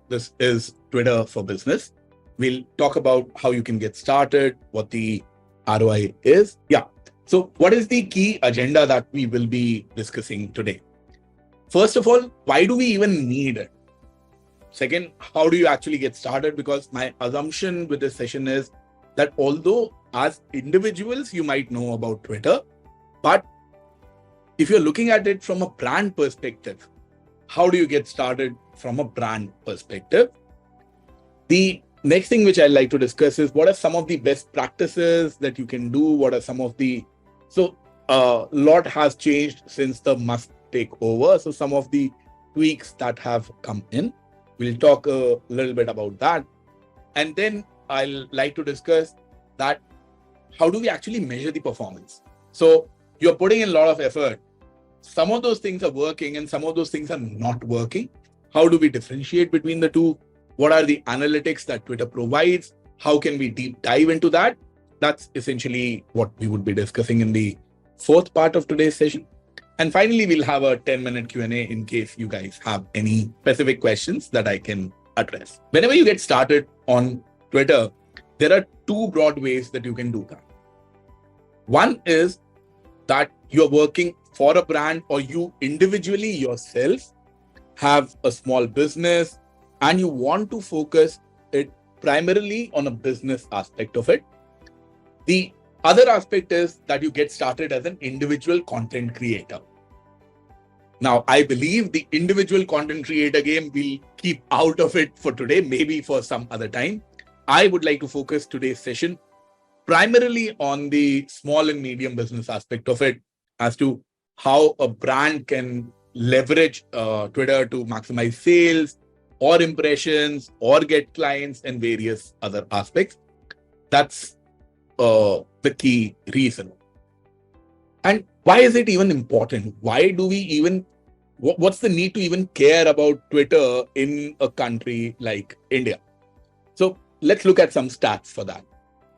This is Twitter for Business. We'll talk about how you can get started, what the ROI is. Yeah. So what is the key agenda that we will be discussing today? First of all, why do we even need it? Second, how do you actually get started? Because my assumption with this session is that although as individuals, you might know about Twitter, but if you're looking at it from a brand perspective, how do you get started from a brand perspective? The next thing which I'd like to discuss is what are some of the best practices that you can do? What are some of the, so a lot has changed since the Musk takeover. So some of the tweaks that have come in, we'll talk a little bit about that. And then I'll like to discuss that how do we actually measure the performance? So you're putting in a lot of effort. Some of those things are working and some of those things are not working. How do we differentiate between the two? What are the analytics that Twitter provides? How can we deep dive into that? That's essentially what we would be discussing in the fourth part of today's session. And finally, we'll have a 10-minute Q&A in case you guys have any specific questions that I can address. Whenever you get started on Twitter, there are two broad ways that you can do that. One is that you're working for a brand or you individually yourself have a small business and you want to focus it primarily on a business aspect of it. The other aspect is that you get started as an individual content creator. Now, I believe the individual content creator game we'll keep out of it for today, maybe for some other time. I would like to focus today's session primarily on the small and medium business aspect of it as to how a brand can leverage Twitter to maximize sales or impressions or get clients and various other aspects. That's the key reason. And why is it even important? Why do we even, what's the need to even care about Twitter in a country like India? So let's look at some stats for that.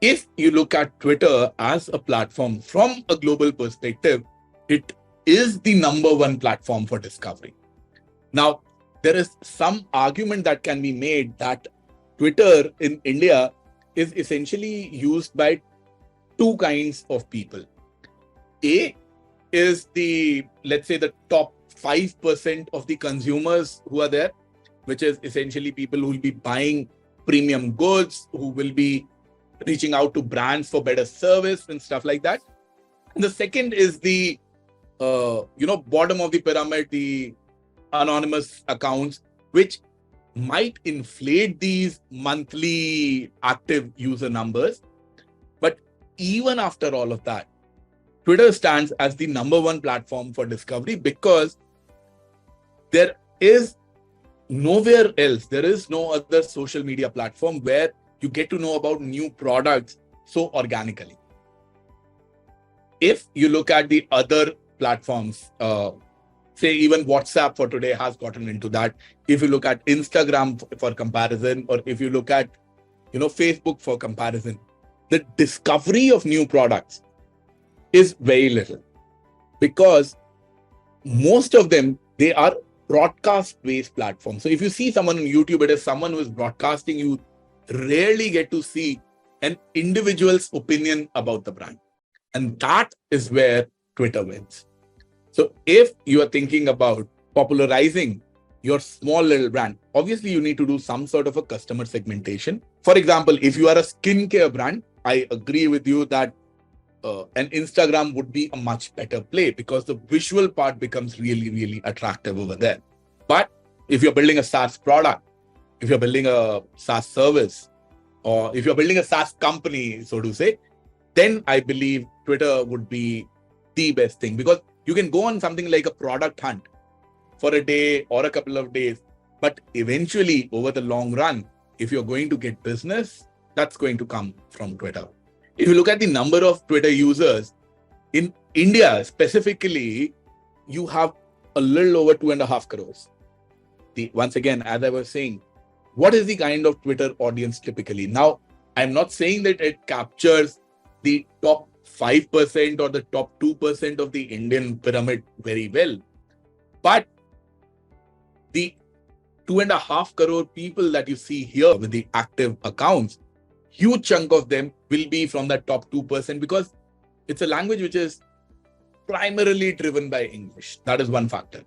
If you look at Twitter as a platform from a global perspective, it is the number one platform for discovery. Now, there is some argument that can be made that Twitter in India is essentially used by two kinds of people. A is the, let's say, the top 5% of the consumers who are there, which is essentially people who will be buying premium goods, who will be reaching out to brands for better service and stuff like that. And the second is the, bottom of the pyramid, the anonymous accounts, which might inflate these monthly active user numbers. But even after all of that, Twitter stands as the number one platform for discovery because there is nowhere else, there is no other social media platform where you get to know about new products so organically. If you look at the other platforms, say even WhatsApp for today has gotten into that. If you look at Instagram for comparison, or if you look at, Facebook for comparison, the discovery of new products is very little because most of them, they are broadcast-based platforms. So if you see someone on YouTube, it is someone who is broadcasting. You rarely get to see an individual's opinion about the brand. And that is where Twitter wins. So if you are thinking about popularizing your small little brand, obviously you need to do some sort of a customer segmentation. For example, if you are a skincare brand, I agree with you that an Instagram would be a much better play because the visual part becomes really, really attractive over there. But if you're building a SaaS product, if you're building a SaaS service, or if you're building a SaaS company, so to say, then I believe Twitter would be the best thing because you can go on something like a product hunt for a day or a couple of days. But eventually, over the long run, if you're going to get business, that's going to come from Twitter. If you look at the number of Twitter users in India specifically, you have a little over 2.5 crores. Once again, as I was saying, what is the kind of Twitter audience typically? Now, I'm not saying that it captures the top 5% or the top 2% of the Indian pyramid very well, but the 2.5 crore people that you see here with the active accounts, huge chunk of them will be from the top 2% because it's a language which is primarily driven by English. That is one factor.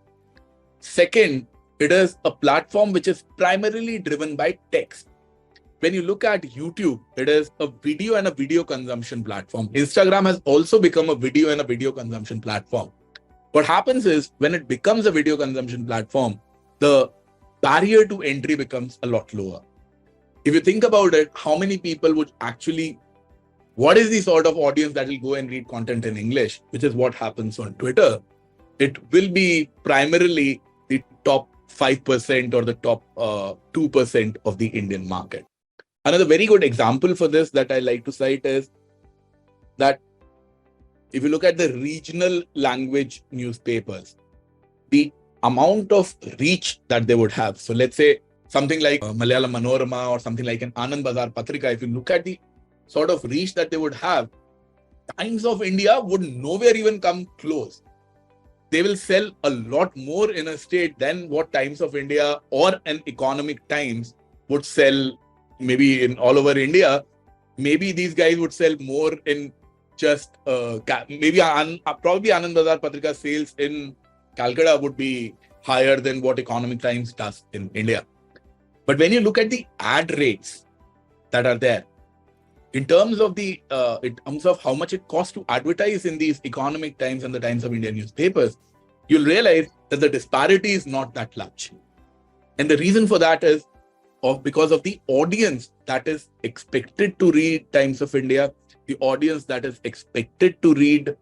Second, it is a platform which is primarily driven by text. When you look at YouTube, it is a video and a video consumption platform. Instagram has also become a video and a video consumption platform. What happens is when it becomes a video consumption platform, the barrier to entry becomes a lot lower. If you think about it, how many people would actually, what is the sort of audience that will go and read content in English, which is what happens on Twitter? It will be primarily the top 5% or the top 2% of the Indian market. Another very good example for this that I like to cite is that if you look at the regional language newspapers, the amount of reach that they would have. So let's say something like Malayalam Manorama or something like an Anand Bazar Patrika, if you look at the sort of reach that they would have, Times of India would nowhere even come close. They will sell a lot more in a state than what Times of India or an Economic Times would sell maybe in all over India. Maybe these guys would sell more in just probably Anand Bazar Patrika sales in Calcutta would be higher than what Economic Times does in India. But when you look at the ad rates that are there, in terms of how much it costs to advertise in these Economic Times and the Times of India newspapers, you'll realize that the disparity is not that large. And the reason for that is because of the audience that is expected to read Times of India, the audience that is expected to read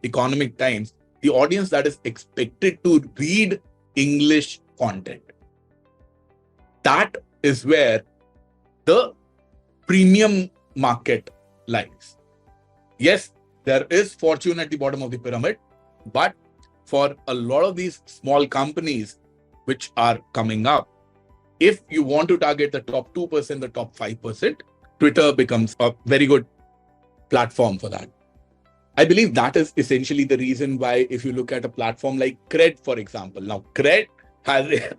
Economic Times, the audience that is expected to read English content. That is where the premium market lies. Yes, there is fortune at the bottom of the pyramid, but for a lot of these small companies which are coming up, if you want to target the top 2%, the top 5%, Twitter becomes a very good platform for that. I believe that is essentially the reason why, if you look at a platform like Cred, for example, now Cred has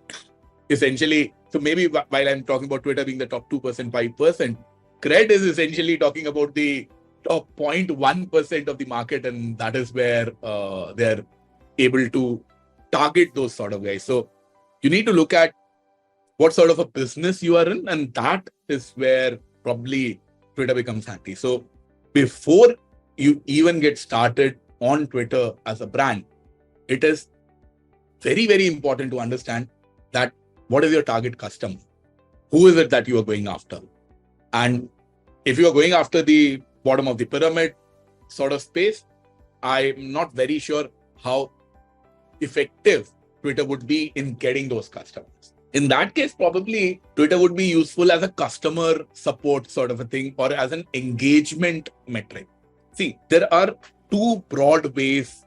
essentially, so maybe while I'm talking about Twitter being the top 2%, 5%, Cred is essentially talking about the top 0.1% of the market, and that is where they're able to target those sort of guys. So you need to look at what sort of a business you are in, and that is where probably Twitter becomes handy. So before you even get started on Twitter as a brand, it is very, very important to understand that what is your target customer? Who is it that you are going after? And if you are going after the bottom of the pyramid sort of space, I'm not very sure how effective Twitter would be in getting those customers. In that case, probably Twitter would be useful as a customer support sort of a thing, or as an engagement metric. See, there are two broad ways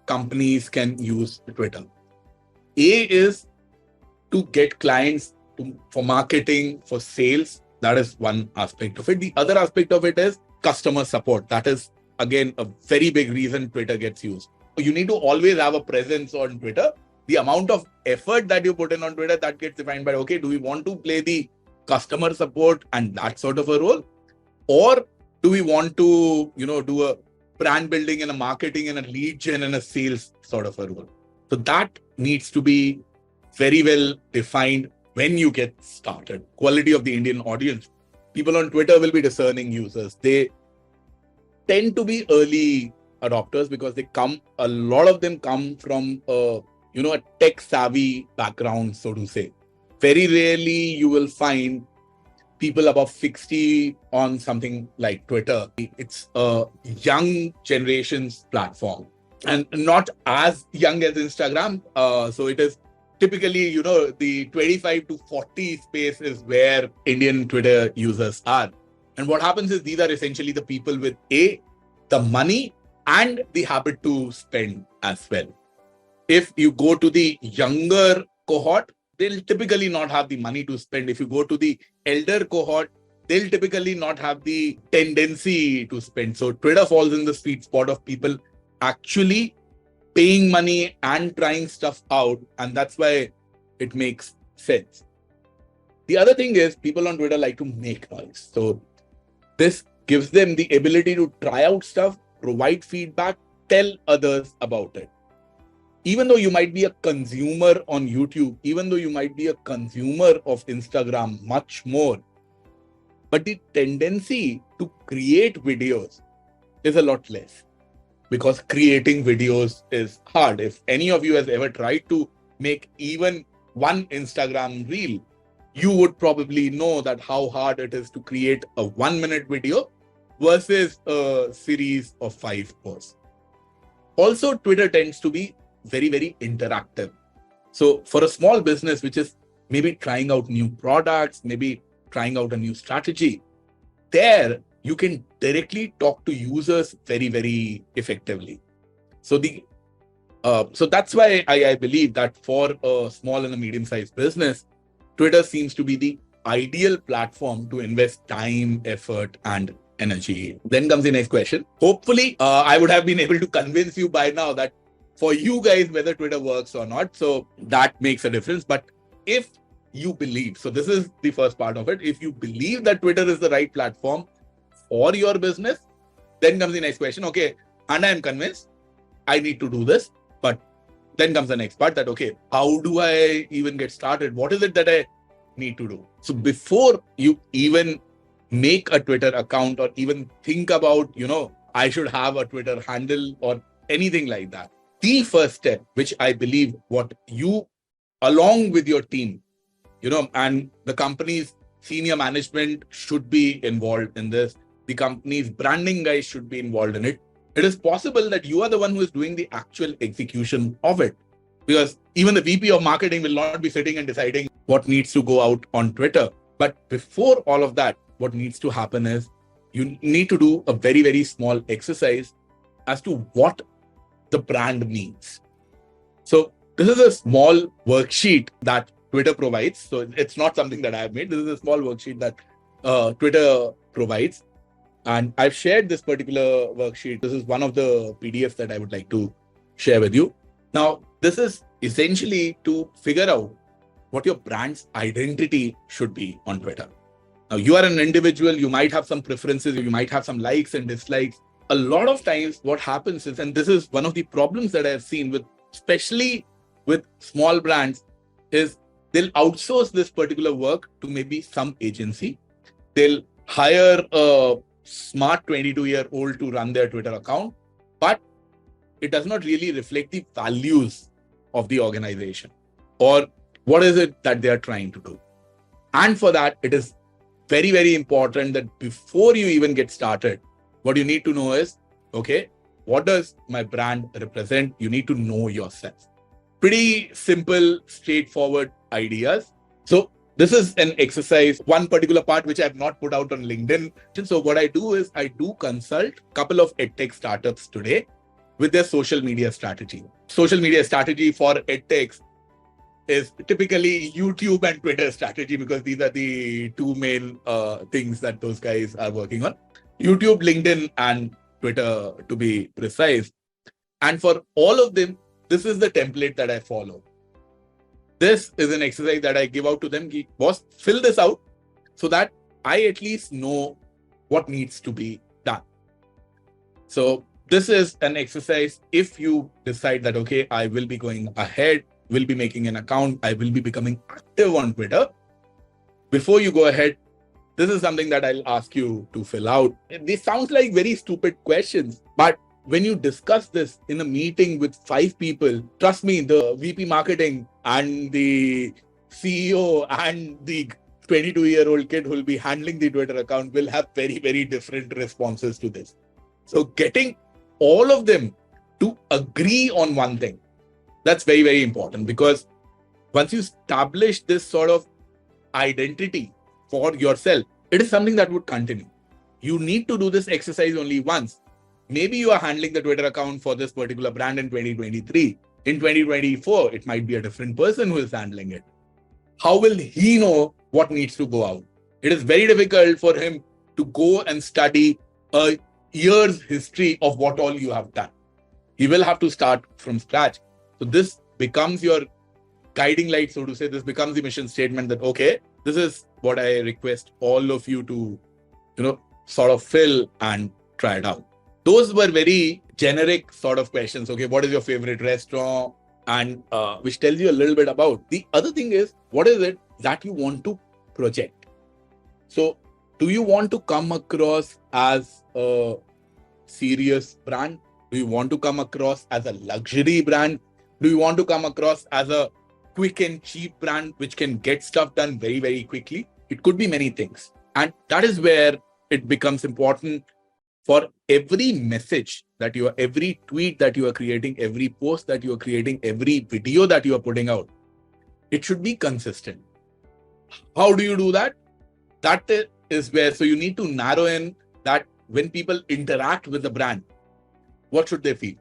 companies can use Twitter. A is to get clients for marketing, for sales. That is one aspect of it. The other aspect of it is customer support. That is, again, a very big reason Twitter gets used. You need to always have a presence on Twitter. The amount of effort that you put in on Twitter, that gets defined by, okay, do we want to play the customer support and that sort of a role? Or do we want to, do a brand building and a marketing and a lead gen and a sales sort of a role? So that needs to be very well defined when you get started. Quality of the Indian audience. People on Twitter will be discerning users. They tend to be early adopters because a lot of them come from a tech savvy background, so to say. Very rarely you will find people above 60 on something like Twitter. It's a young generation's platform and not as young as Instagram. So it is typically, the 25 to 40 space is where Indian Twitter users are. And what happens is these are essentially the people with the money and the habit to spend as well. If you go to the younger cohort, they'll typically not have the money to spend. If you go to the elder cohort, they'll typically not have the tendency to spend. So Twitter falls in the sweet spot of people actually paying money and trying stuff out. And that's why it makes sense. The other thing is people on Twitter like to make noise. So this gives them the ability to try out stuff, provide feedback, tell others about it. Even though you might be a consumer on YouTube, even though you might be a consumer of Instagram much more, but the tendency to create videos is a lot less, because creating videos is hard. If any of you has ever tried to make even one Instagram reel, you would probably know that how hard it is to create a 1-minute video versus a series of 5 posts. Also, Twitter tends to be very, very interactive. So for a small business, which is maybe trying out new products, maybe trying out a new strategy, there you can directly talk to users very, very effectively. So so that's why I believe that for a small and a medium-sized business, Twitter seems to be the ideal platform to invest time, effort, and energy. Then comes the next question. Hopefully, I would have been able to convince you by now that for you guys, whether Twitter works or not, so that makes a difference. But if you believe, so this is the first part of it, if you believe that Twitter is the right platform for your business, then comes the next question. Okay, and I am convinced I need to do this. But then comes the next part that, okay, how do I even get started? What is it that I need to do? So before you even make a Twitter account or even think about, I should have a Twitter handle or anything like that, the first step, which I believe what you, along with your team, and the company's senior management should be involved in this. The company's branding guys should be involved in it. It is possible that you are the one who is doing the actual execution of it, because even the VP of marketing will not be sitting and deciding what needs to go out on Twitter. But before all of that, what needs to happen is you need to do a very, very small exercise as to what the brand means. So this is a small worksheet that Twitter provides. So it's not something that I have made. This is a small worksheet that Twitter provides. And I've shared this particular worksheet. This is one of the PDFs that I would like to share with you. Now, this is essentially to figure out what your brand's identity should be on Twitter. Now, you are an individual. You might have some preferences. You might have some likes and dislikes. A lot of times what happens is, and this is one of the problems that I've seen with, especially with small brands, is they'll outsource this particular work to maybe some agency. They'll hire a smart 22-year-old to run their Twitter account, but it does not really reflect the values of the organization or what is it that they are trying to do. And for that, it is very, very important that before you even get started, what you need to know is, okay, what does my brand represent? You need to know yourself. Pretty simple, straightforward ideas. So this is an exercise, one particular part which I have not put out on LinkedIn. So what I do is I do consult a couple of edtech startups today with their social media strategy. Social media strategy for edtechs is typically YouTube and Twitter strategy, because these are the two main things that those guys are working on. YouTube, LinkedIn, and Twitter, to be precise. And for all of them, this is the template that I follow. This is an exercise that I give out to them. Boss, fill this out so that I at least know what needs to be done. So this is an exercise. If you decide that, okay, I will be going ahead, will be making an account, I will be becoming active on Twitter, before you go ahead, this is something that I'll ask you to fill out. This sounds like very stupid questions, but when you discuss this in a meeting with 5 people, trust me, the VP marketing and the CEO and the 22-year-old kid who will be handling the Twitter account will have very, very different responses to this. So getting all of them to agree on one thing, that's very, very important, because once you establish this sort of identity for yourself, it is something that would continue. You need to do this exercise only once. Maybe you are handling the Twitter account for this particular brand in 2023. In 2024, it might be a different person who is handling it. How will he know what needs to go out? It is very difficult for him to go and study a year's history of what all you have done. He will have to start from scratch. So this becomes your guiding light, so to say. This becomes the mission statement that, okay, this is what I request all of you to, sort of fill and try it out. Those were very generic sort of questions. Okay, what is your favorite restaurant? And which tells you a little bit about. The other thing is, what is it that you want to project? So, do you want to come across as a serious brand? Do you want to come across as a luxury brand? Do you want to come across as a quick and cheap brand which can get stuff done very, very quickly? It could be many things. And that is where it becomes important for every message that you are, every tweet that you are creating, every post that you are creating, every video that you are putting out, it should be consistent. How do you do that? That is where, so you need to narrow in that when people interact with the brand, what should they feel?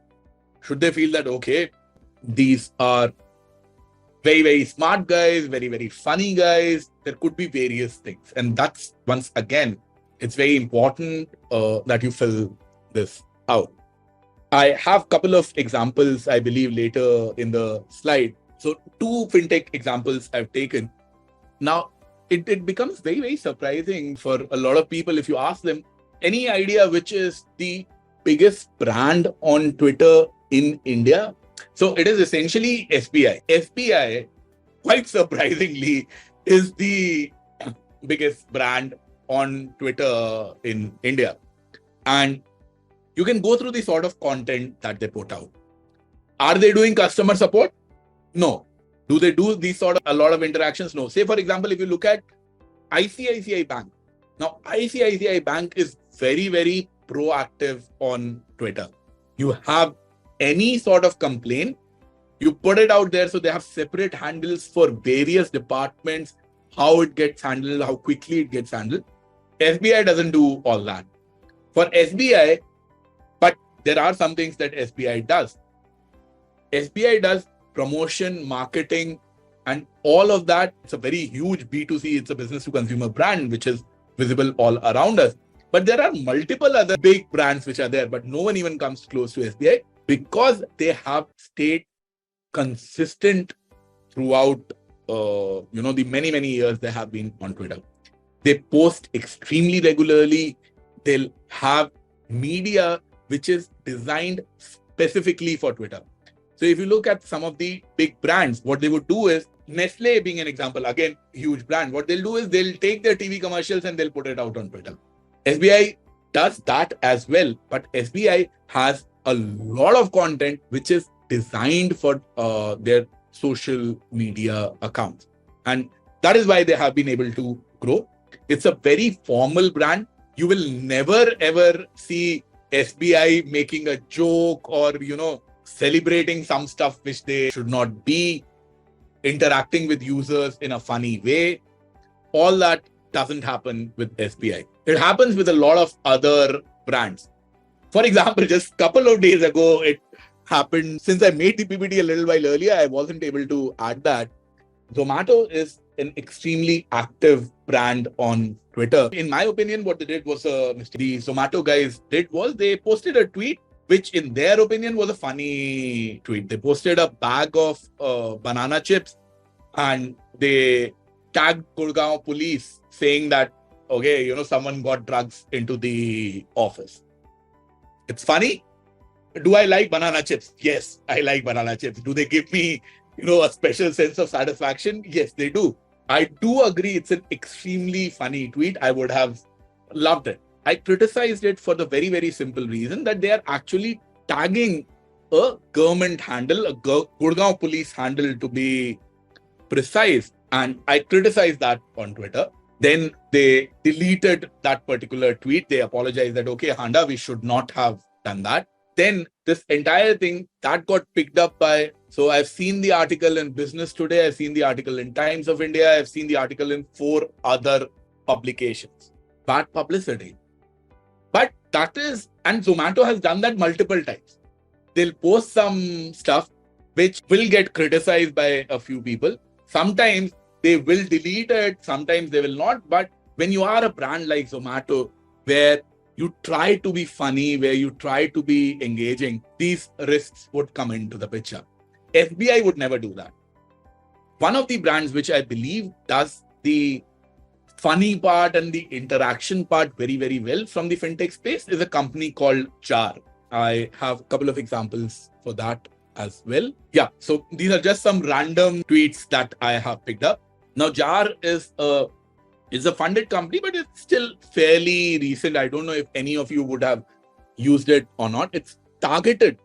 Should they feel that, okay, these are very, very smart guys, very, very funny guys? There could be various things. And that's, once again, it's very important that you fill this out. I have a couple of examples, I believe, later in the slide. So 2 fintech examples I've taken. Now, it becomes very, very surprising for a lot of people if you ask them, any idea which is the biggest brand on Twitter in India? So it is essentially SBI. SBI, quite surprisingly, is the biggest brand on Twitter in India. And you can go through the sort of content that they put out. Are they doing customer support? No. Do they do these sort of a lot of interactions? No. Say, for example, if you look at ICICI Bank. Now, ICICI Bank is very, very proactive on Twitter. You have any sort of complaint, you put it out there. So they have separate handles for various departments, how it gets handled, how quickly it gets handled. SBI doesn't do all that. For SBI, but there are some things that SBI does. SBI does promotion, marketing, and all of that. It's a very huge B2C. It's a business to consumer brand, which is visible all around us. But there are multiple other big brands which are there, but no one even comes close to SBI because they have stayed consistent throughout, the many, many years they have been on Twitter. They post extremely regularly. They'll have media which is designed specifically for Twitter. So if you look at some of the big brands, what they would do is, Nestle being an example, again, huge brand. What they'll do is they'll take their TV commercials and they'll put it out on Twitter. SBI does that as well, but SBI has a lot of content which is designed for their social media accounts. And that is why they have been able to grow. It's a very formal brand. You will never, ever see SBI making a joke or, celebrating some stuff which they should not be, interacting with users in a funny way. All that doesn't happen with SBI. It happens with a lot of other brands. For example, just a couple of days ago, it happened. Since I made the PPT a little while earlier, I wasn't able to add that. Zomato is an extremely active brand on Twitter. In my opinion, what they did was, the Zomato guys did was they posted a tweet which in their opinion was a funny tweet. They posted a bag of banana chips and they tagged Gurgaon police saying that, okay, someone got drugs into the office. It's funny. Do I like banana chips? Yes, I like banana chips. Do they give me, a special sense of satisfaction? Yes, they do. I do agree it's an extremely funny tweet. I would have loved it. I criticized it for the very, very simple reason that they are actually tagging a government handle, a Gurgaon police handle to be precise. And I criticized that on Twitter. Then they deleted that particular tweet. They apologized that, okay, Handa, we should not have done that. Then this entire thing that got picked up by, so I've seen the article in Business Today, I've seen the article in Times of India, I've seen the article in 4 other publications. Bad publicity. But that is, and Zomato has done that multiple times. They'll post some stuff which will get criticized by a few people. Sometimes they will delete it, sometimes they will not. But when you are a brand like Zomato, where you try to be funny, where you try to be engaging, these risks would come into the picture. SBI would never do that. One of the brands which I believe does the funny part and the interaction part very, very well from the fintech space is a company called Jar. I have a couple of examples for that as well. Yeah, so these are just some random tweets that I have picked up. Now, Jar is a funded company, but it's still fairly recent. I don't know if any of you would have used it or not. It's targeted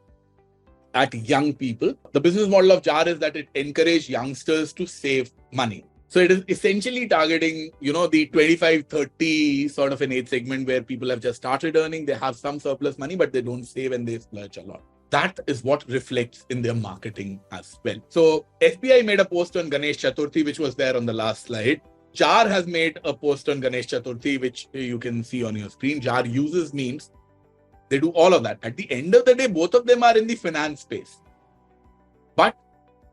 at young people. The business model of Jar is that it encourages youngsters to save money. So it is essentially targeting, the 25, 30 sort of an age segment where people have just started earning. They have some surplus money, but they don't save and they splurge a lot. That is what reflects in their marketing as well. So SBI made a post on Ganesh Chaturthi, which was there on the last slide. Jar has made a post on Ganesh Chaturthi, which you can see on your screen. Jar uses memes. They do all of that. At the end of the day, both of them are in the finance space. But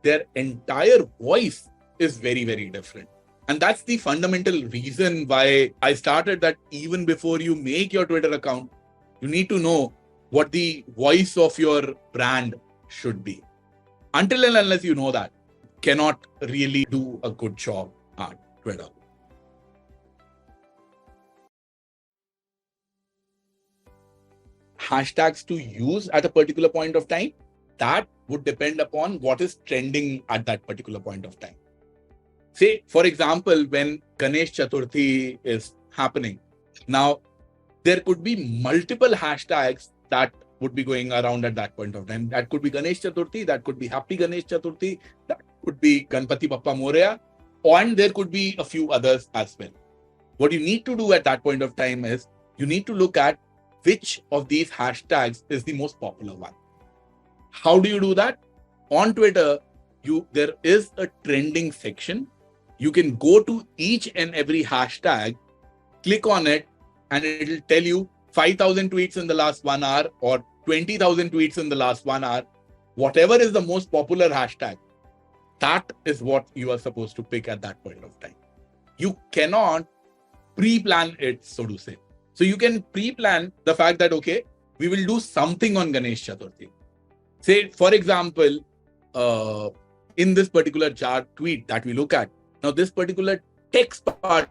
their entire voice is very, very different. And that's the fundamental reason why I started that even before you make your Twitter account, you need to know what the voice of your brand should be. Until and unless you know that, cannot really do a good job at Twitter. Hashtags to use at a particular point of time, that would depend upon what is trending at that particular point of time. Say, for example, when Ganesh Chaturthi is happening, now there could be multiple hashtags that would be going around at that point of time. That could be Ganesh Chaturthi, that could be Happy Ganesh Chaturthi, that could be Ganpati Bappa Moria, and there could be a few others as well. What you need to do at that point of time is you need to look at which of these hashtags is the most popular one. How do you do that? On Twitter, there is a trending section. You can go to each and every hashtag, click on it, and it will tell you 5,000 tweets in the last 1 hour or 20,000 tweets in the last 1 hour. Whatever is the most popular hashtag, that is what you are supposed to pick at that point of time. You cannot pre-plan it, so to say. So you can pre-plan the fact that, okay, we will do something on Ganesh Chaturthi. Say, for example, in this particular Jar tweet that we look at, now this particular text part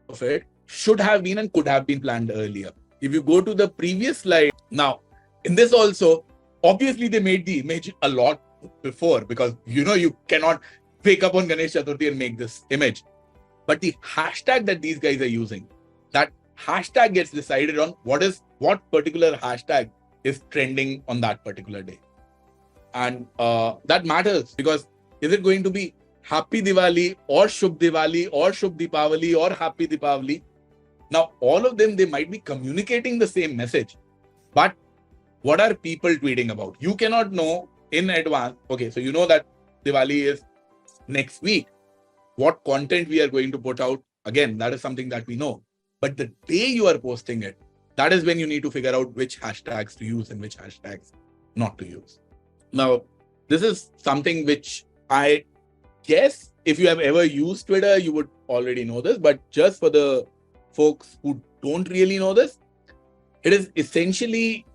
of it should have been and could have been planned earlier. If you go to the previous slide, now in this also, obviously they made the image a lot before because you cannot wake up on Ganesh Chaturthi and make this image. But the hashtag that these guys are using, that hashtag gets decided on what particular hashtag is trending on that particular day. And that matters because is it going to be Happy Diwali or Shubh Diwali or Shubh Deepavali or Happy Deepavali? Now, all of them, they might be communicating the same message, but what are people tweeting about? You cannot know in advance. Okay, so you know that Diwali is next week. What content we are going to put out, again, that is something that we know. But the day you are posting it, that is when you need to figure out which hashtags to use and which hashtags not to use. Now, this is something which I guess if you have ever used Twitter, you would already know this. But just for the folks who don't really know this, it is essentially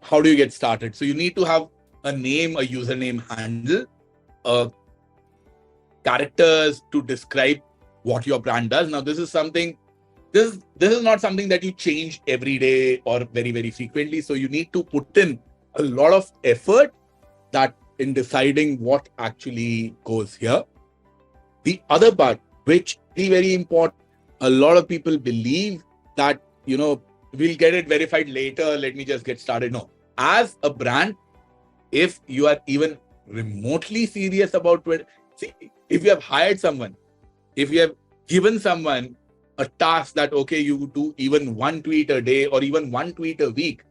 how do you get started? So you need to have a name, a username handle, characters to describe what your brand does. Now, this is not something that you change every day or very, very frequently. So you need to put in a lot of effort that in deciding what actually goes here. The other part, which is very important, a lot of people believe that, we'll get it verified later. Let me just get started. No, as a brand, if you are even remotely serious about Twitter, see, if you have hired someone, if you have given someone a task that, okay, you do even one tweet a day or even one tweet a week,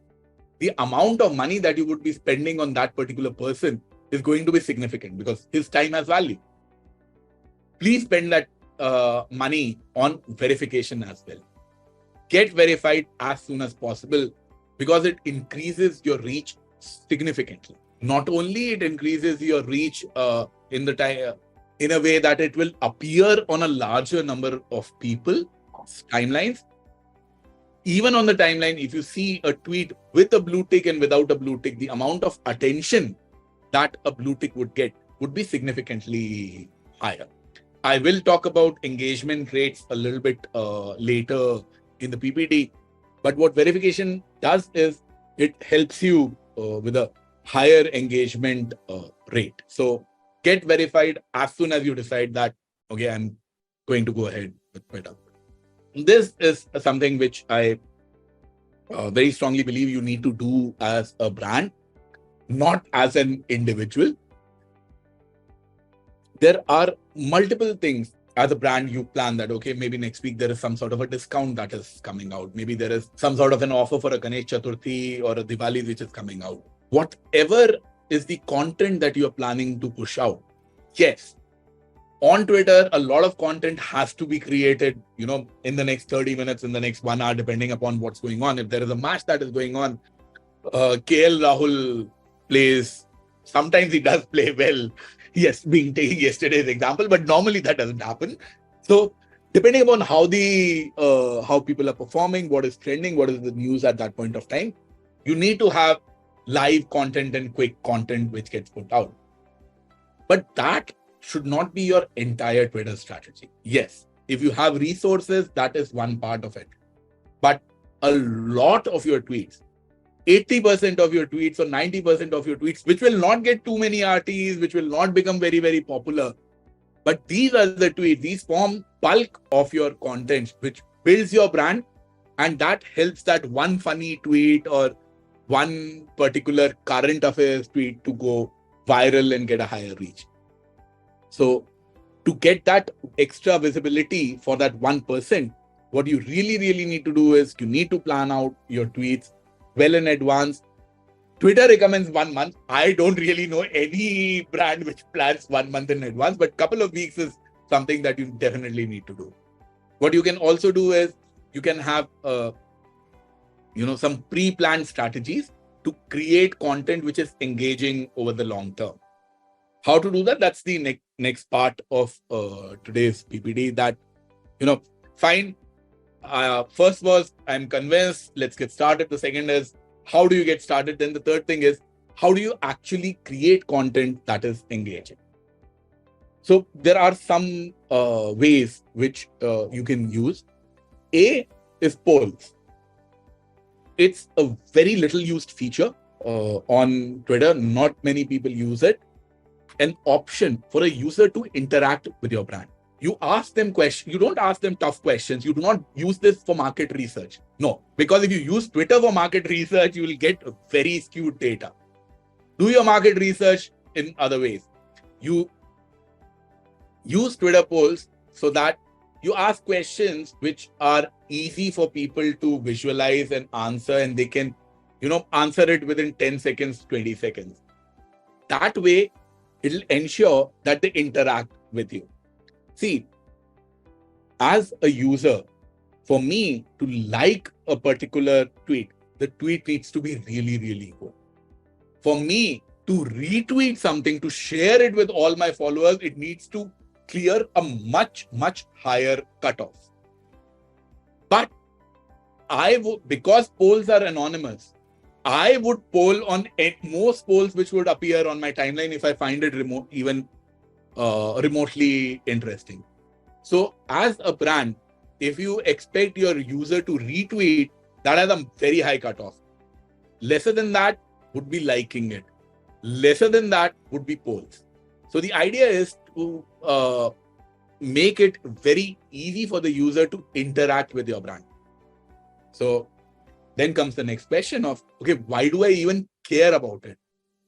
the amount of money that you would be spending on that particular person is going to be significant because his time has value. Please spend that money on verification as well. Get verified as soon as possible because it increases your reach significantly. Not only it increases your reach in a way that it will appear on a larger number of people, timelines. Even on the timeline, if you see a tweet with a blue tick and without a blue tick, the amount of attention that a blue tick would get would be significantly higher. I will talk about engagement rates a little bit later in the PPT. But what verification does is it helps you with a higher engagement rate. So get verified as soon as you decide that, okay, I'm going to go ahead with Twitter. This is something which I very strongly believe you need to do as a brand, not as an individual. There are multiple things as a brand you plan that, okay, maybe next week there is some sort of a discount that is coming out. Maybe there is some sort of an offer for a Ganesh Chaturthi or a Diwali which is coming out. Whatever is the content that you are planning to push out. Yes, on Twitter, a lot of content has to be created, in the next 30 minutes, in the next 1 hour, depending upon what's going on. If there is a match that is going on, KL Rahul plays, sometimes he does play well. Yes, being taking yesterday's example, but normally that doesn't happen. So depending upon how people are performing, what is trending, what is the news at that point of time, you need to have live content and quick content which gets put out. But that should not be your entire Twitter strategy. Yes, if you have resources, that is one part of it. But a lot of your tweets, 80% of your tweets or 90% of your tweets, which will not get too many RTs, which will not become very, very popular. But these are the tweets, these form bulk of your content, which builds your brand. And that helps that one funny tweet or one particular current affairs tweet to go viral and get a higher reach. So to get that extra visibility for that 1%, what you really, really need to do is you need to plan out your tweets well in advance. Twitter recommends 1 month. I don't really know any brand which plans 1 month in advance, but a couple of weeks is something that you definitely need to do. What you can also do is you can have some pre-planned strategies to create content which is engaging over the long term. How to do that? That's the next part of today's PPT. That, fine. First was, I'm convinced, let's get started. The second is, how do you get started? Then the third thing is, how do you actually create content that is engaging? So there are some ways which you can use. A is polls. It's a very little used feature on Twitter. Not many people use it. An option for a user to interact with your brand. You ask them questions. You don't ask them tough questions. You do not use this for market research. No, because if you use Twitter for market research, you will get very skewed data. Do your market research in other ways. You use Twitter polls so that you ask questions which are easy for people to visualize and answer, and they can, answer it within 10 seconds, 20 seconds. That way, it'll ensure that they interact with you. See, as a user, for me to like a particular tweet, the tweet needs to be really, really good. For me to retweet something, to share it with all my followers, it needs to clear a much, much higher cutoff. But because polls are anonymous, I would poll on most polls which would appear on my timeline if I find it remotely interesting. So as a brand, if you expect your user to retweet, that has a very high cutoff. Lesser than that would be liking it. Lesser than that would be polls. So the idea is to make it very easy for the user to interact with your brand. So then comes the next question of, okay, why do I even care about it?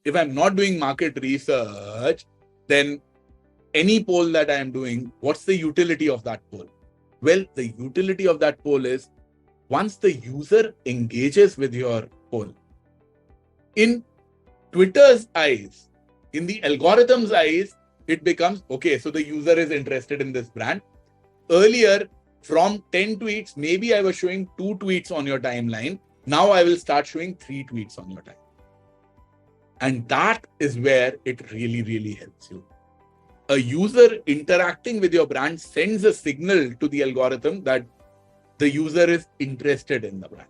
If I'm not doing market research, then any poll that I am doing, what's the utility of that poll? Well, the utility of that poll is once the user engages with your poll, in Twitter's eyes, in the algorithm's eyes, it becomes, okay, so the user is interested in this brand. Earlier, from 10 tweets, maybe I was showing 2 tweets on your timeline. Now I will start showing 3 tweets on your timeline. And that is where it really, really helps you. A user interacting with your brand sends a signal to the algorithm that the user is interested in the brand.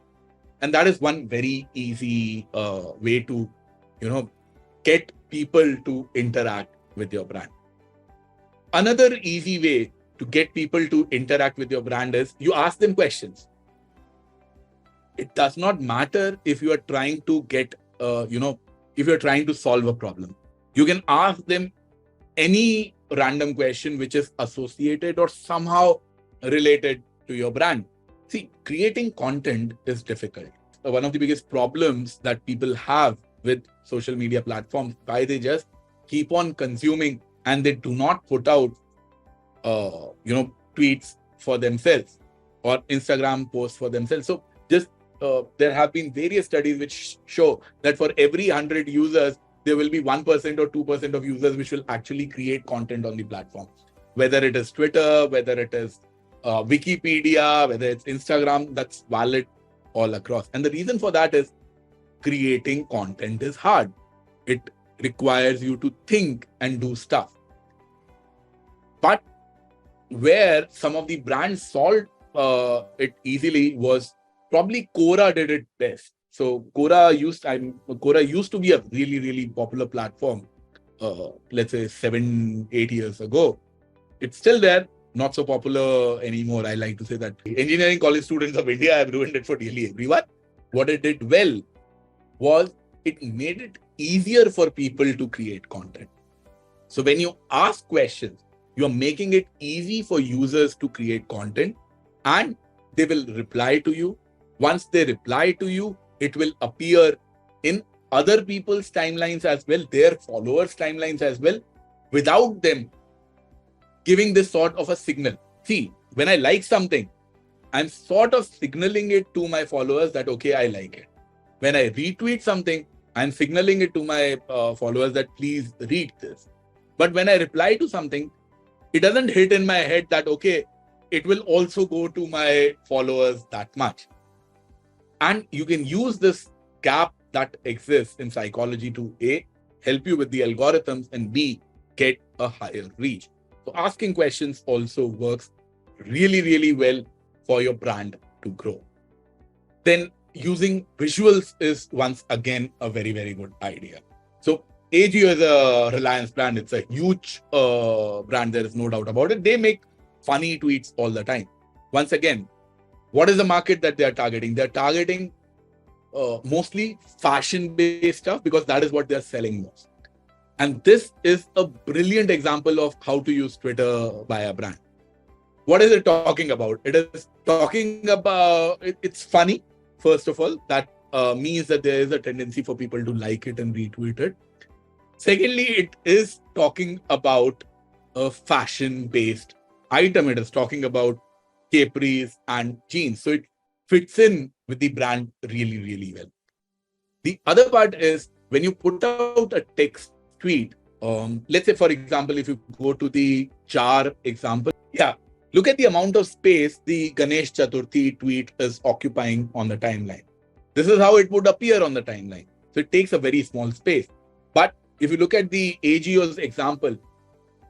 And that is one very easy way to, get people to interact with your brand. Another easy way to get people to interact with your brand is you ask them questions. It does not matter if you are trying to get, if you're trying to solve a problem. You can ask them any random question which is associated or somehow related to your brand. See, creating content is difficult. One of the biggest problems that people have with social media platforms, why they just keep on consuming and they do not put out, tweets for themselves or Instagram posts for themselves. So just there have been various studies which show that for every 100 users, there will be 1% or 2% of users which will actually create content on the platform. Whether it is Twitter, whether it is Wikipedia, whether it's Instagram, that's valid all across. And the reason for that is creating content is hard. It requires you to think and do stuff. But where some of the brands solved it easily was probably Quora did it best. So Quora used to be a really, really popular platform, let's say 7-8 years ago. It's still there, not so popular anymore. I like to say that engineering college students of India have ruined it for nearly everyone. What it did well was it made it easier for people to create content. So when you ask questions, you are making it easy for users to create content and they will reply to you. Once they reply to you, it will appear in other people's timelines as well, their followers' timelines as well, without them giving this sort of a signal. See, when I like something, I'm sort of signaling it to my followers that, okay, I like it. When I retweet something, I'm signaling it to my followers that please read this. But when I reply to something, it doesn't hit in my head that, okay, it will also go to my followers that much. And you can use this gap that exists in psychology to A, help you with the algorithms, and B, get a higher reach. So asking questions also works really, really well for your brand to grow. Then using visuals is once again a very, very good idea. So AGO is a Reliance brand. It's a huge brand. There is no doubt about it. They make funny tweets all the time. Once again, what is the market that they are targeting? They're targeting mostly fashion-based stuff because that is what they're selling most. And this is a brilliant example of how to use Twitter by a brand. What is it talking about? It is talking about, it's funny, first of all. That means that there is a tendency for people to like it and retweet it. Secondly, it is talking about a fashion-based item. It is talking about capris and jeans. So it fits in with the brand really, really well. The other part is when you put out a text tweet, let's say, for example, if you go to the jar example, look at the amount of space the Ganesh Chaturthi tweet is occupying on the timeline. This is how it would appear on the timeline. So it takes a very small space. But if you look at the AGO's example,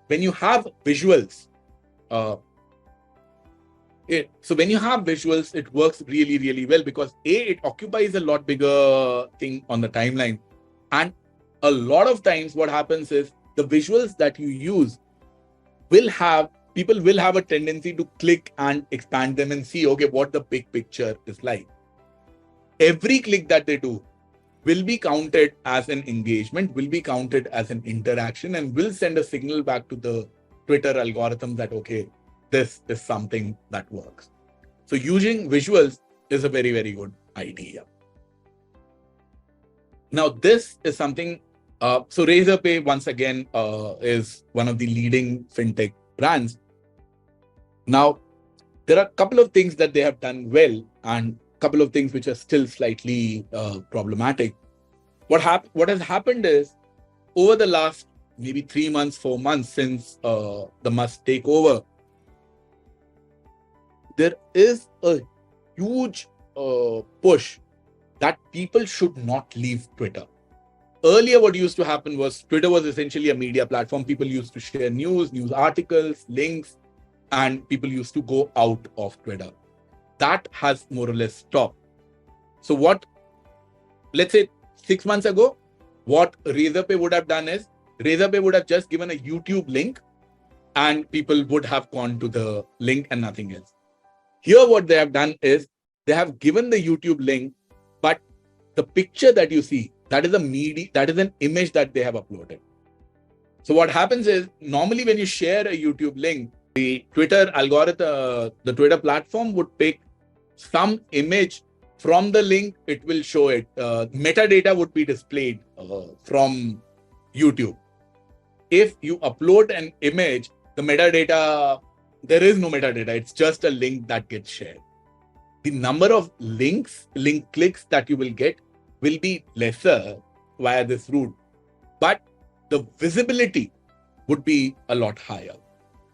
when you have visuals, it works really, really well because it occupies a lot bigger thing on the timeline. And a lot of times what happens is the visuals that you use people will have a tendency to click and expand them and see, okay, what the big picture is like. Every click that they do will be counted as an engagement, will be counted as an interaction, and will send a signal back to the Twitter algorithm that, okay, this is something that works. So using visuals is a very, very good idea. Now, this is something, so Razorpay, once again, is one of the leading fintech brands. Now, there are a couple of things that they have done well and a couple of things which are still slightly problematic. What has happened is over the last maybe 3 months, 4 months since the Musk takeover, there is a huge push that people should not leave Twitter. Earlier, what used to happen was Twitter was essentially a media platform. People used to share news articles, links, and people used to go out of Twitter. That has more or less stopped. So let's say 6 months ago, what Razorpay would have done is Razorpay would have just given a YouTube link and people would have gone to the link and nothing else. Here, what they have done is they have given the YouTube link, but the picture that you see, that is an image that they have uploaded. So what happens is, normally when you share a YouTube link, the Twitter algorithm, the Twitter platform would pick some image from the link, it will show it. Metadata would be displayed from YouTube. If you upload an image, the metadata, there is no metadata. It's just a link that gets shared. The number of link clicks that you will get will be lesser via this route, but the visibility would be a lot higher.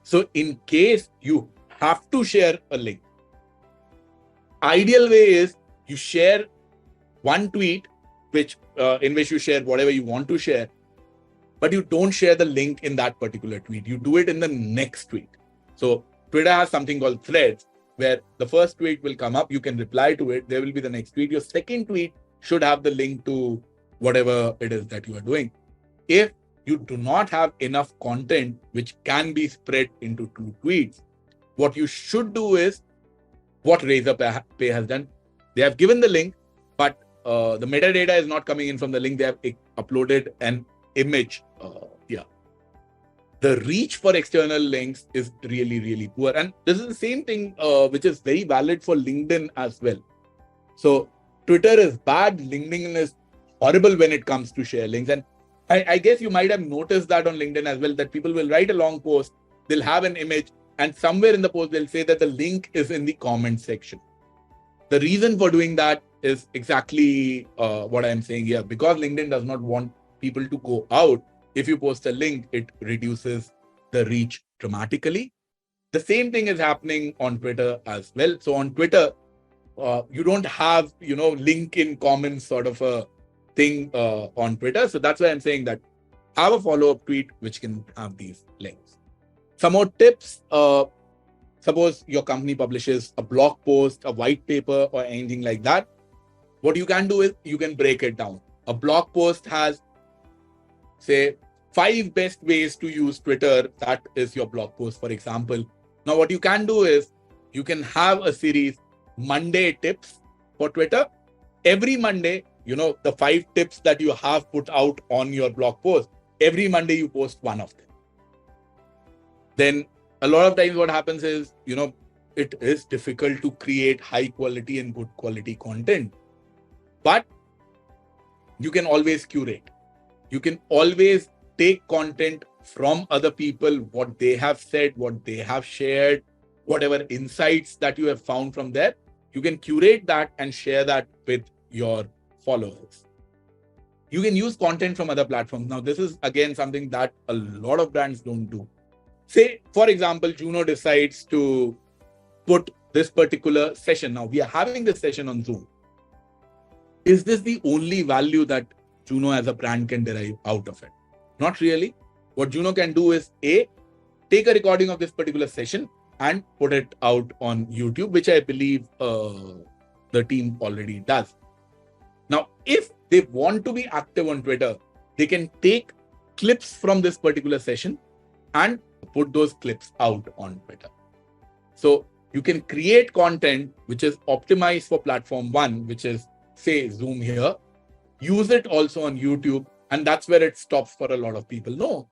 So in case you have to share a link, ideal way is you share one tweet, in which you share whatever you want to share, but you don't share the link in that particular tweet. You do it in the next tweet. So Twitter has something called threads, where the first tweet will come up, you can reply to it, there will be the next tweet. Your second tweet should have the link to whatever it is that you are doing. If you do not have enough content which can be spread into 2 tweets, what you should do is what Razorpay has done. They have given the link, but the metadata is not coming in from the link. They have uploaded an image here. The reach for external links is really, really poor. And this is the same thing which is very valid for LinkedIn as well. So Twitter is bad, LinkedIn is horrible when it comes to share links. And I guess you might have noticed that on LinkedIn as well, that people will write a long post, they'll have an image, and somewhere in the post, they'll say that the link is in the comment section. The reason for doing that is exactly what I'm saying here. Because LinkedIn does not want people to go out, if you post a link, it reduces the reach dramatically. The same thing is happening on Twitter as well. So on Twitter, you don't have, link in comments sort of a thing on Twitter. So that's why I'm saying that have a follow-up tweet which can have these links. Some more tips. Suppose your company publishes a blog post, a white paper, or anything like that. What you can do is you can break it down. A blog post has, say, 5 best ways to use Twitter. That is your blog post, for example. Now, what you can do is you can have a series, Monday tips for Twitter. Every Monday, the 5 tips that you have put out on your blog post, every Monday you post one of them. Then a lot of times what happens is, it is difficult to create high quality and good quality content, but you can always curate. You can always take content from other people, what they have said, what they have shared, whatever insights that you have found from there. You can curate that and share that with your followers. You can use content from other platforms. Now, this is again something that a lot of brands don't do. Say, for example, Juno decides to put this particular session. Now, we are having this session on Zoom. Is this the only value that Juno as a brand can derive out of it? Not really. What Juno can do is take a recording of this particular session and put it out on YouTube, which I believe the team already does. Now, if they want to be active on Twitter, they can take clips from this particular session and put those clips out on Twitter. So you can create content which is optimized for platform 1, which is, say, Zoom here. Use it also on YouTube, and that's where it stops for a lot of people. No.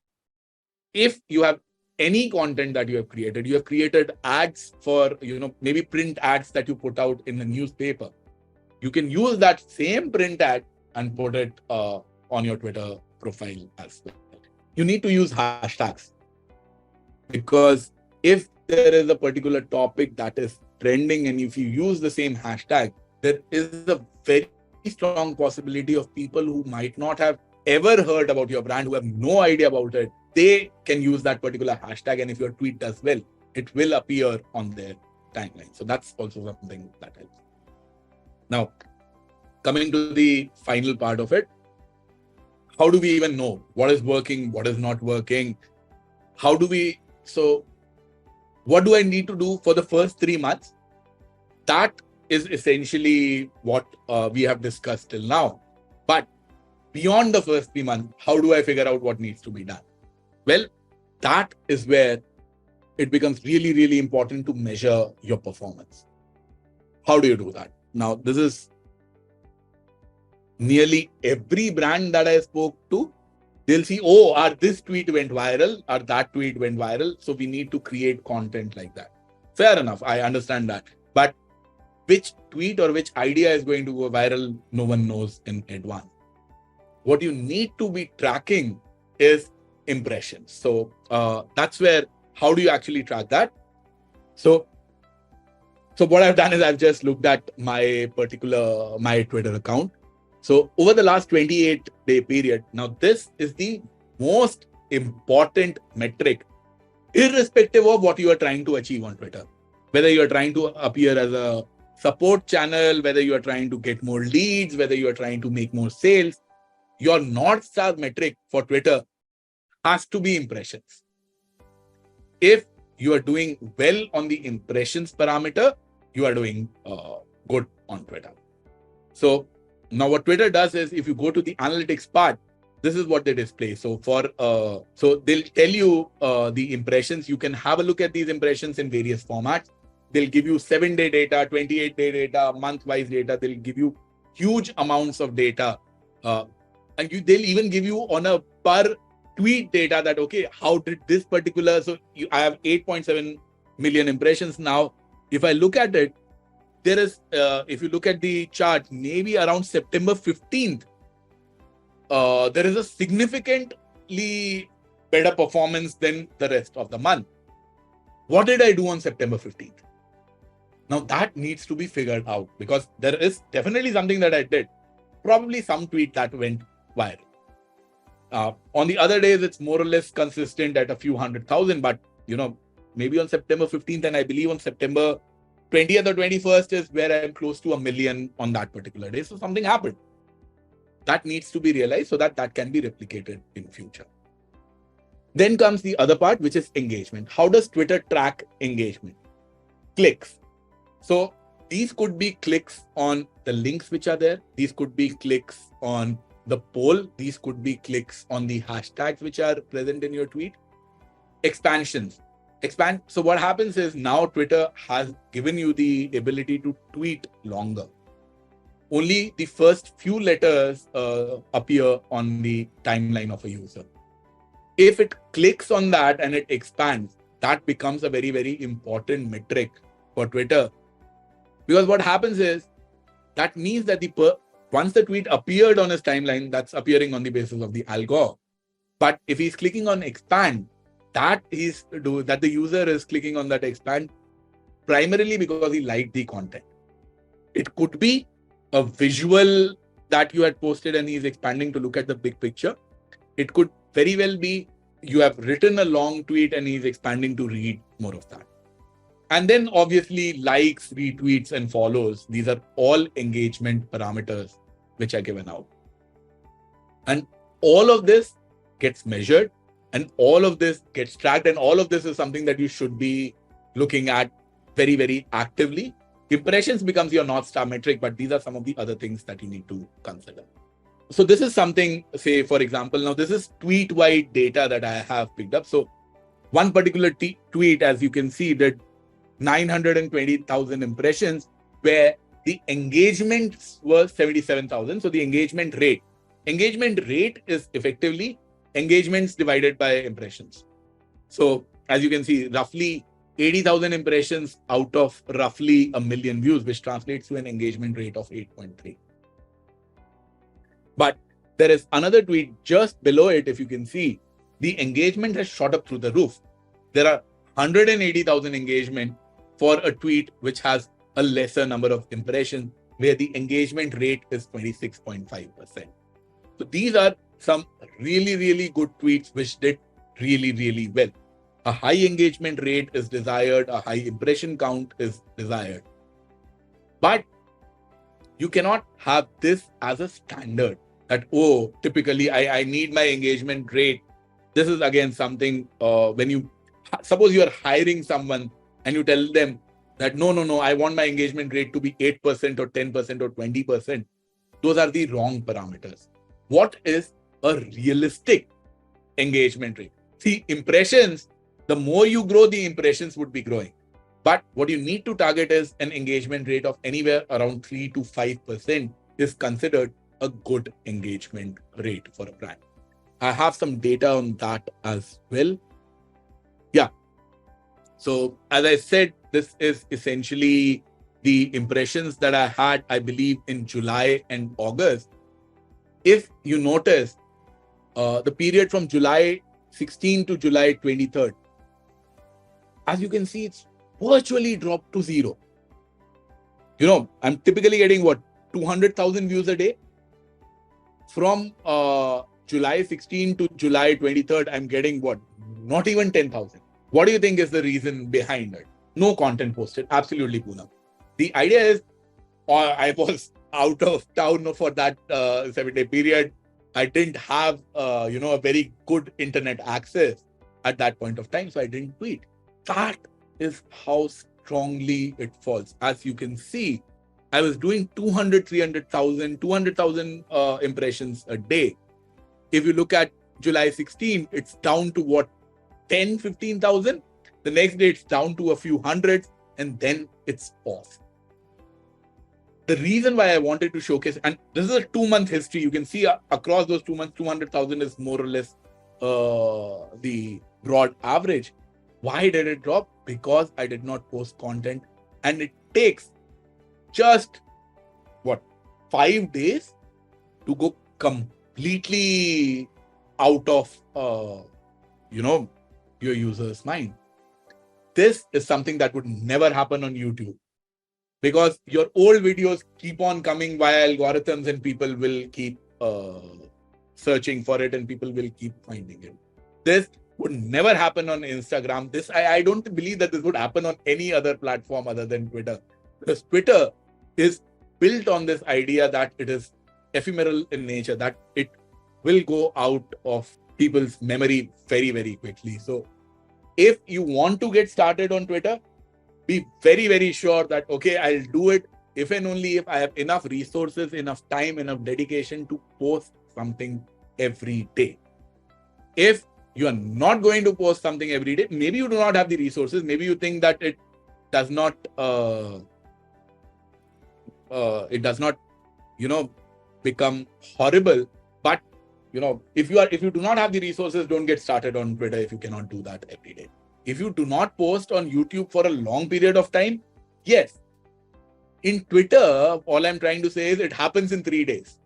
If you have any content that you have created ads for, maybe print ads that you put out in the newspaper. You can use that same print ad and put it on your Twitter profile as well. You need to use hashtags, because if there is a particular topic that is trending and if you use the same hashtag, there is a very strong possibility of people who might not have ever heard about your brand, who have no idea about it, they can use that particular hashtag, and if your tweet does well, it will appear on their timeline. So that's also something that helps. Now, coming to the final part of it, how do we even know what is working, what is not working? So what do I need to do for the first 3 months? That is essentially what we have discussed till now. But beyond the first 3 months, how do I figure out what needs to be done? Well, that is where it becomes really, really important to measure your performance. How do you do that? Now, this is nearly every brand that I spoke to. They'll see, this tweet went viral, or that tweet went viral. So we need to create content like that. Fair enough. I understand that. But which tweet or which idea is going to go viral, no one knows in advance. What you need to be tracking is impressions. So that's where, how do you actually track that? So what I've done is I've just looked at my Twitter account. So over the last 28-day period, now this is the most important metric, irrespective of what you are trying to achieve on Twitter. Whether you are trying to appear as a support channel, whether you are trying to get more leads, whether you are trying to make more sales, your North Star metric for Twitter has to be impressions. If you are doing well on the impressions parameter, you are doing good on Twitter. So now what Twitter does is, if you go to the analytics part, this is what they display. So so they'll tell you the impressions. You can have a look at these impressions in various formats. They'll give you 7-day data, 28-day data, month-wise data. They'll give you huge amounts of data. And they'll even give you on a per tweet data that, okay, how did this particular, I have 8.7 million impressions now. If I look at it, there is, if you look at the chart, maybe around September 15th, there is a significantly better performance than the rest of the month. What did I do on September 15th? Now that needs to be figured out, because there is definitely something that I did, probably some tweet that went viral. On the other days, it's more or less consistent at a few 100,000, but maybe on September 15th, and I believe on September 20th or 21st is where I'm close to 1 million on that particular day. So something happened. That needs to be realized so that can be replicated in future. Then comes the other part, which is engagement. How does Twitter track engagement? Clicks. So these could be clicks on the links which are there. These could be clicks on the poll. These could be clicks on the hashtags which are present in your tweet. Expansions. So what happens is, now Twitter has given you the ability to tweet longer. Only the first few letters appear on the timeline of a user. If it clicks on that and it expands, that becomes a very, very important metric for Twitter. Because what happens is, that means that once the tweet appeared on his timeline, that's appearing on the basis of the algo. But if he's clicking on expand, that the user is clicking on that expand primarily because he liked the content. It could be a visual that you had posted and he's expanding to look at the big picture. It could very well be you have written a long tweet and he's expanding to read more of that. And then obviously likes, retweets, and follows. These are all engagement parameters which are given out. And all of this gets measured, and all of this gets tracked, and all of this is something that you should be looking at very, very actively. Impressions becomes your North Star metric, but these are some of the other things that you need to consider. So this is something, say, for example, now this is tweet-wide data that I have picked up. So one particular tweet, as you can see, did 920,000 impressions, where the engagements were 77,000. So the engagement rate is effectively engagements divided by impressions. So as you can see, roughly 80,000 impressions out of roughly 1 million views, which translates to an engagement rate of 8.3. But there is another tweet just below it. If you can see, the engagement has shot up through the roof. There are 180,000 engagement for a tweet which has a lesser number of impressions, where the engagement rate is 26.5%. So these are some really, really good tweets which did really, really well. A high engagement rate is desired. A high impression count is desired. But you cannot have this as a standard that, typically I need my engagement rate. This is again something when suppose you are hiring someone and you tell them that, no, I want my engagement rate to be 8% or 10% or 20%. Those are the wrong parameters. what is a realistic engagement rate. See, impressions, the more you grow, the impressions would be growing. But what you need to target is an engagement rate of anywhere around 3 to 5% is considered a good engagement rate for a brand. I have some data on that as well. Yeah. So as I said, this is essentially the impressions that I had, I believe, in July and August. If you notice, the period from July 16 to July 23rd, as you can see, it's virtually dropped to zero. I'm typically getting 200,000 views a day. From July 16 to July 23rd, I'm getting not even 10,000. What do you think is the reason behind it? No content posted. Absolutely, Poonam. The idea is, I was out of town for that 7-day period. I didn't have, a very good internet access at that point of time, so I didn't tweet. That is how strongly it falls. As you can see, I was doing 200,000 impressions a day. If you look at July 16, it's down to 10,000-15,000. The next day, it's down to a few hundreds, and then it's off. The reason why I wanted to showcase, and this is a 2-month history, you can see across those 2 months, 200,000 is more or less the broad average. Why did it drop? Because I did not post content, and it takes just 5 days to go completely out of your user's mind. This is something that would never happen on YouTube, because your old videos keep on coming via algorithms, and people will keep searching for it, and people will keep finding it. This would never happen on Instagram. I don't believe that this would happen on any other platform other than Twitter, because Twitter is built on this idea that it is ephemeral in nature, that it will go out of people's memory very, very quickly. So if you want to get started on Twitter, be very, very sure that, okay, I'll do it if and only if I have enough resources, enough time, enough dedication to post something every day. If you are not going to post something every day, maybe you do not have the resources, maybe you think that it does not become horrible. But if you do not have the resources, don't get started on Twitter if you cannot do that every day. If you do not post on YouTube for a long period of time, yes. In Twitter, all I'm trying to say is it happens in 3 days.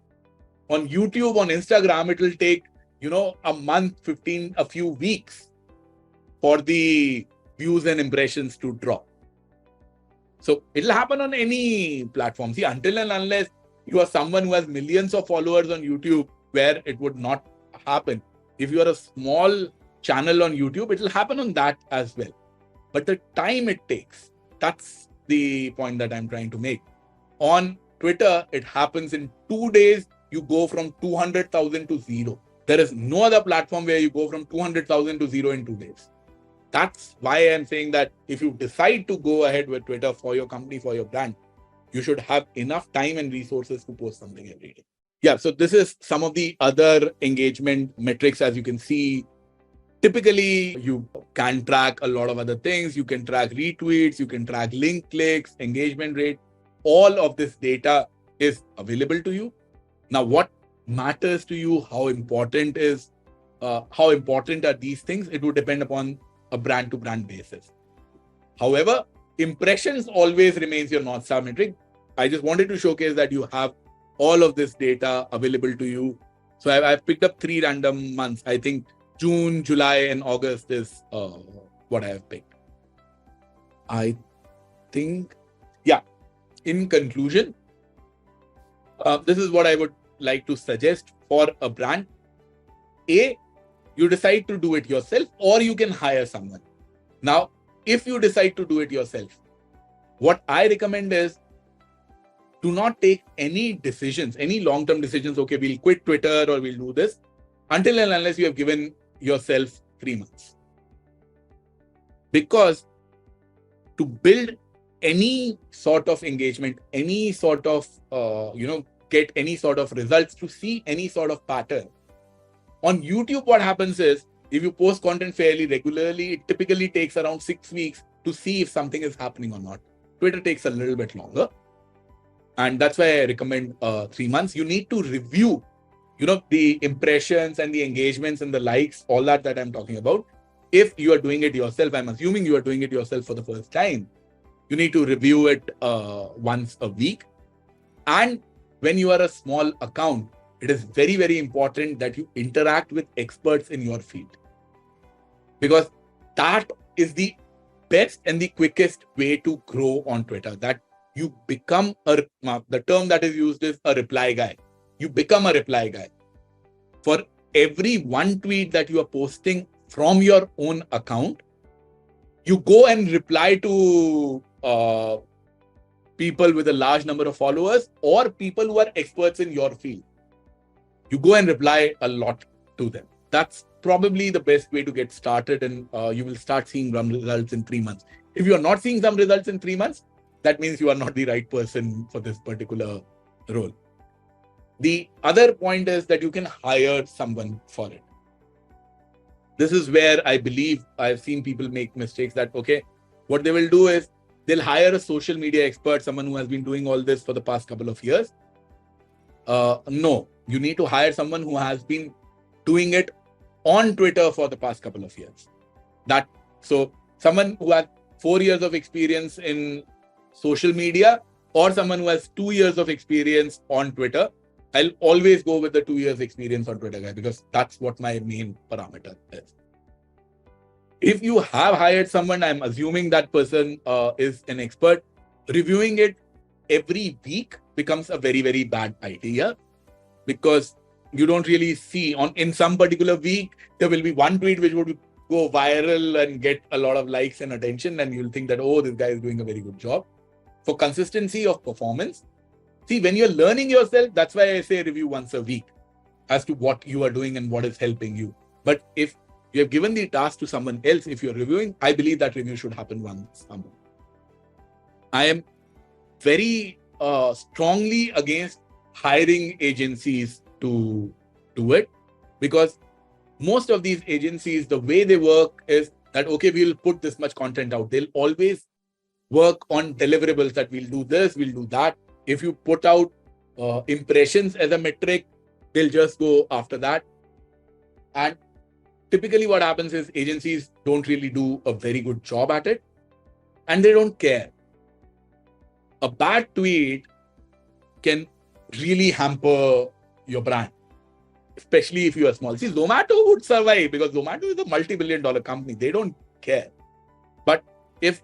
On YouTube, on Instagram, it will take a month, a few weeks for the views and impressions to drop. So it'll happen on any platform. See, until and unless you are someone who has millions of followers on YouTube, where it would not happen. If you are a small channel on YouTube, it will happen on that as well. But the time it takes, that's the point that I'm trying to make. On Twitter, it happens in 2 days. You go from 200,000 to zero. There is no other platform where you go from 200,000 to zero in 2 days. That's why I'm saying that if you decide to go ahead with Twitter for your company, for your brand, you should have enough time and resources to post something every day. Yeah, so this is some of the other engagement metrics. As you can see, typically you can track a lot of other things. You can track retweets, you can track link clicks, engagement rate. All of this data is available to you. Now, what matters to you, how important are these things? It would depend upon a brand to brand basis. However, impressions always remains your North Star metric. I just wanted to showcase that you have all of this data available to you. So I've picked up 3 random months. I think June, July, and August is what I have picked. I think, yeah, in conclusion, this is what I would like to suggest for a brand. A, you decide to do it yourself, or you can hire someone. Now, if you decide to do it yourself, what I recommend is, do not take any decisions, any long-term decisions. Okay, we'll quit Twitter or we'll do this, until and unless you have given yourself 3 months. Because to build any sort of engagement, any sort of get any sort of results, to see any sort of pattern. On YouTube, what happens is, if you post content fairly regularly, it typically takes around 6 weeks to see if something is happening or not. Twitter takes a little bit longer. And that's why I recommend 3 months. You need to review, the impressions and the engagements and the likes, all that I'm talking about. If you are doing it yourself, I'm assuming you are doing it yourself for the first time, you need to review it once a week. And when you are a small account, it is very, very important that you interact with experts in your field, because that is the best and the quickest way to grow on Twitter. That you become the term that is used is a reply guy. You become a reply guy. For every one tweet that you are posting from your own account, you go and reply to people with a large number of followers or people who are experts in your field. You go and reply a lot to them. That's probably the best way to get started, and you will start seeing some results in 3 months. If you are not seeing some results in 3 months, that means you are not the right person for this particular role. The other point is that you can hire someone for it. This is where I believe I've seen people make mistakes. That, okay, what they will do is they'll hire a social media expert, someone who has been doing all this for the past couple of years. No, you need to hire someone who has been doing it on Twitter for the past couple of years. So someone who has 4 years of experience in social media or someone who has 2 years of experience on Twitter, I'll always go with the 2 years experience on Twitter guy, because that's what my main parameter is. If you have hired someone, I'm assuming that person is an expert. Reviewing it every week becomes a very, very bad idea, because you don't really see in some particular week, there will be one tweet which would go viral and get a lot of likes and attention, and you'll think that, oh, this guy is doing a very good job. For consistency of performance, see, when you're learning yourself, that's why I say review once a week as to what you are doing and what is helping you. But if you have given the task to someone else, if you're reviewing, I believe that review should happen once a month. I am very strongly against hiring agencies to do it, because most of these agencies, the way they work is that, okay, we'll put this much content out. They'll always work on deliverables, that we'll do this, we'll do that. If you put out impressions as a metric, they'll just go after that. And typically what happens is agencies don't really do a very good job at it, and they don't care. A bad tweet can really hamper your brand, especially if you are small. See, Zomato would survive because Zomato is a multi-billion-dollar company. They don't care. But if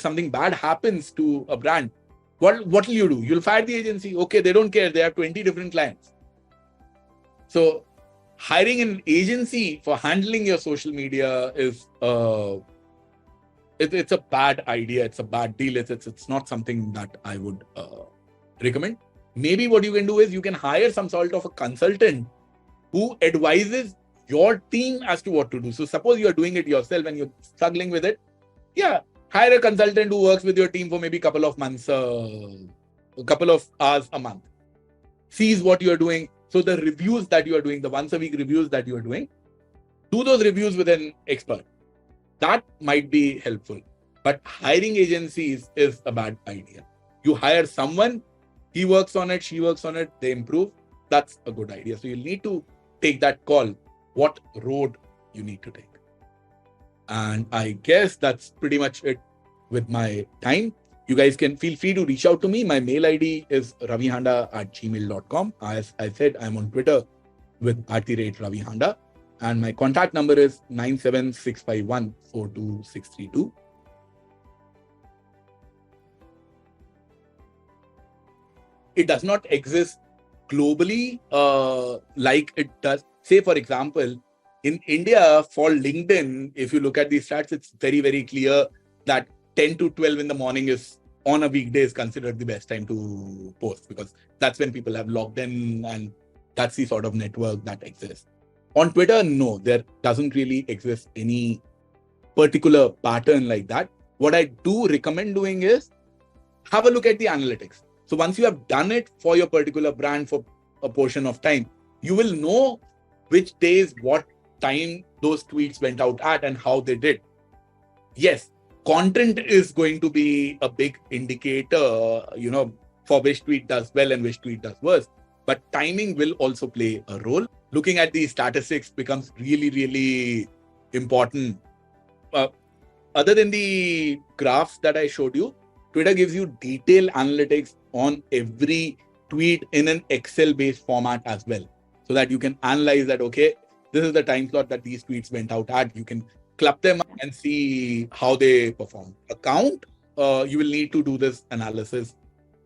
something bad happens to a brand, what will you do? You'll fire the agency. Okay, they don't care. They have 20 different clients. So hiring an agency for handling your social media is it's a bad idea. It's a bad deal. It's not something that I would recommend. Maybe what you can do is you can hire some sort of a consultant who advises your team as to what to do. So suppose you are doing it yourself and you're struggling with it. Yeah, hire a consultant who works with your team for maybe a couple of months, a couple of hours a month. Sees what you're doing. So the reviews that you are doing, the once a week reviews that you are doing, do those reviews with an expert. That might be helpful. But hiring agencies is a bad idea. You hire someone, he works on it, she works on it, they improve. That's a good idea. So you'll need to take that call, what road you need to take. And I guess that's pretty much it with my time. You guys can feel free to reach out to me. My mail ID is ravihanda@gmail.com. As I said, I'm on Twitter with @Ravi Handa. And my contact number is 97651-42632. It does not exist globally like it does. Say, for example, in India, for LinkedIn, if you look at these stats, it's very, very clear that 10 to 12 in the morning is on a weekday is considered the best time to post, because that's when people have logged in and that's the sort of network that exists. On Twitter, no, there doesn't really exist any particular pattern like that. What I do recommend doing is have a look at the analytics. So once you have done it for your particular brand for a portion of time, you will know which days, what time those tweets went out at and how they did. Yes, content is going to be a big indicator, for which tweet does well and which tweet does worse. But timing will also play a role. Looking at the statistics becomes really, really important. Other than the graphs that I showed you, Twitter gives you detailed analytics on every tweet in an Excel-based format as well, so that you can analyze that, okay, this is the time slot that these tweets went out at. You can club them up and see how they perform. Account, you will need to do this analysis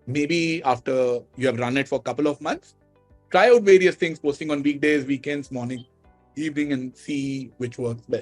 maybe after you have run it for a couple of months. Try out various things, posting on weekdays, weekends, morning, evening, and see which works best.